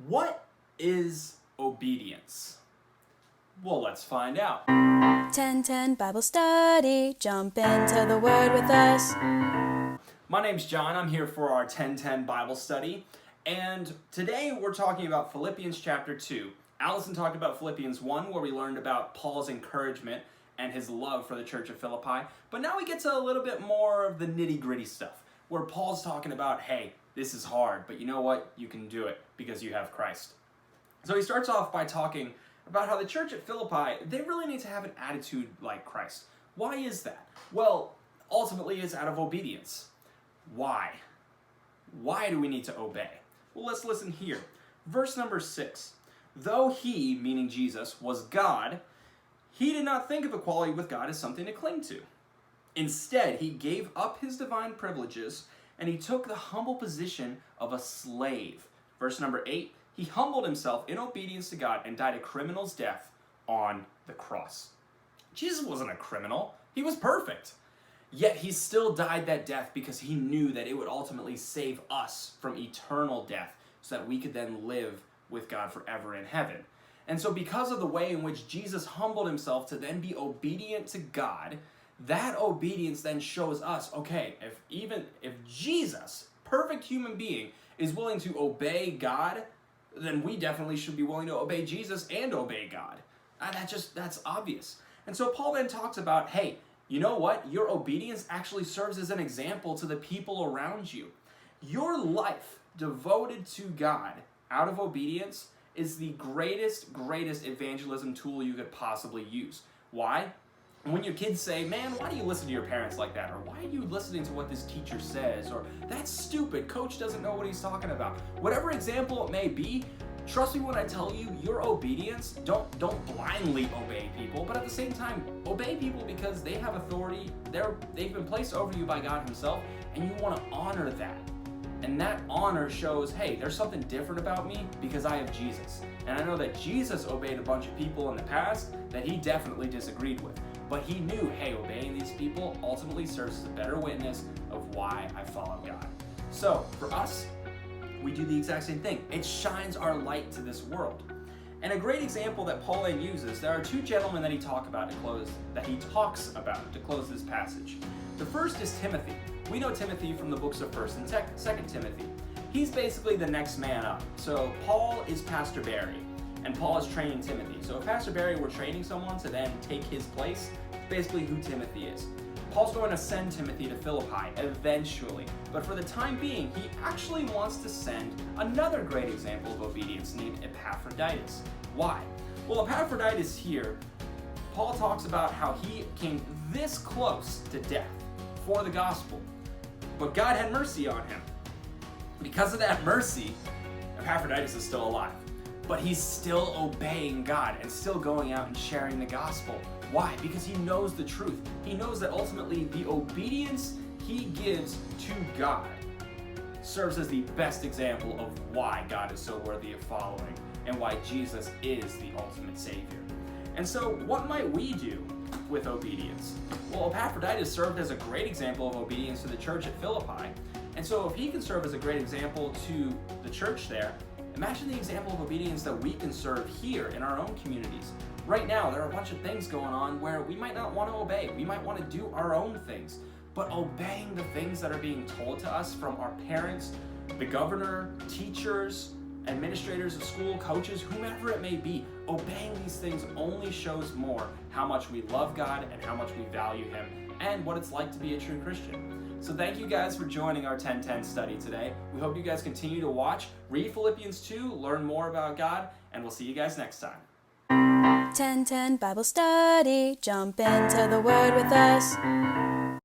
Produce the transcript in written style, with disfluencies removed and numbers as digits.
What is obedience? Well, let's find out. 1010 Bible Study. Jump into the Word with us. My name's John. I'm here for our 1010 Bible Study. And today we're talking about Philippians chapter 2. Allison talked about Philippians 1, where we learned about Paul's encouragement and his love for the church of Philippi. But now we get to a little bit more of the nitty-gritty stuff, where Paul's talking about, hey, this is hard, but you know what? You can do it because you have Christ. So he starts off by talking about how the church at Philippi, they really need to have an attitude like Christ. Why is that? Well, ultimately it's out of obedience. Why? Why do we need to obey? Well, let's listen here. Verse number 6. Though he, meaning Jesus, was God, he did not think of equality with God as something to cling to. Instead, he gave up his divine privileges and he took the humble position of a slave. Verse number 8. He humbled himself in obedience to God and died a criminal's death on the cross. Jesus wasn't a criminal. He was perfect. Yet he still died that death because he knew that it would ultimately save us from eternal death so that we could then live with God forever in heaven. And so because of the way in which Jesus humbled himself to then be obedient to God, that obedience then shows us, okay, if Jesus, perfect human being, is willing to obey God, then we definitely should be willing to obey Jesus and obey God. That's obvious. And so Paul then talks about, hey, you know what? Your obedience actually serves as an example to the people around you. Your life devoted to God out of obedience is the greatest evangelism tool you could possibly use. Why? When your kids say, man, why do you listen to your parents like that? Or why are you listening to what this teacher says? Or that's stupid, coach doesn't know what he's talking about. Whatever example it may be, trust me when I tell you, your obedience, don't blindly obey people, but at the same time, obey people because they have authority, they've been placed over you by God himself, and you want to honor that. And that honor shows, hey, there's something different about me because I have Jesus. And I know that Jesus obeyed a bunch of people in the past that he definitely disagreed with. But he knew, hey, obeying these people ultimately serves as a better witness of why I follow God. So, for us, we do the exact same thing. It shines our light to this world. And a great example that Paul then uses, there are two gentlemen that he talks about to close this passage. The first is Timothy. We know Timothy from the books of 1st and 2nd Timothy. He's basically the next man up. So Paul is Pastor Barry, and Paul is training Timothy. So if Pastor Barry were training someone to then take his place, basically who Timothy is. Paul's going to send Timothy to Philippi eventually, but for the time being, he actually wants to send another great example of obedience named Epaphroditus. Why? Well, Epaphroditus here, Paul talks about how he came this close to death for the gospel, but God had mercy on him. Because of that mercy, Epaphroditus is still alive, but he's still obeying God and still going out and sharing the gospel. Why? Because he knows the truth. He knows that ultimately the obedience he gives to God serves as the best example of why God is so worthy of following and why Jesus is the ultimate Savior. And so what might we do with obedience? Well, Epaphroditus served as a great example of obedience to the church at Philippi. And so if he can serve as a great example to the church there, imagine the example of obedience that we can serve here in our own communities. Right now, there are a bunch of things going on where we might not want to obey. We might want to do our own things. But obeying the things that are being told to us from our parents, the governor, teachers, administrators of school, coaches, whomever it may be, obeying these things only shows more how much we love God and how much we value him and what it's like to be a true Christian. So thank you guys for joining our 1010 study today. We hope you guys continue to watch, read Philippians 2, learn more about God, and we'll see you guys next time. 1010 Bible Study. Jump into the Word with us.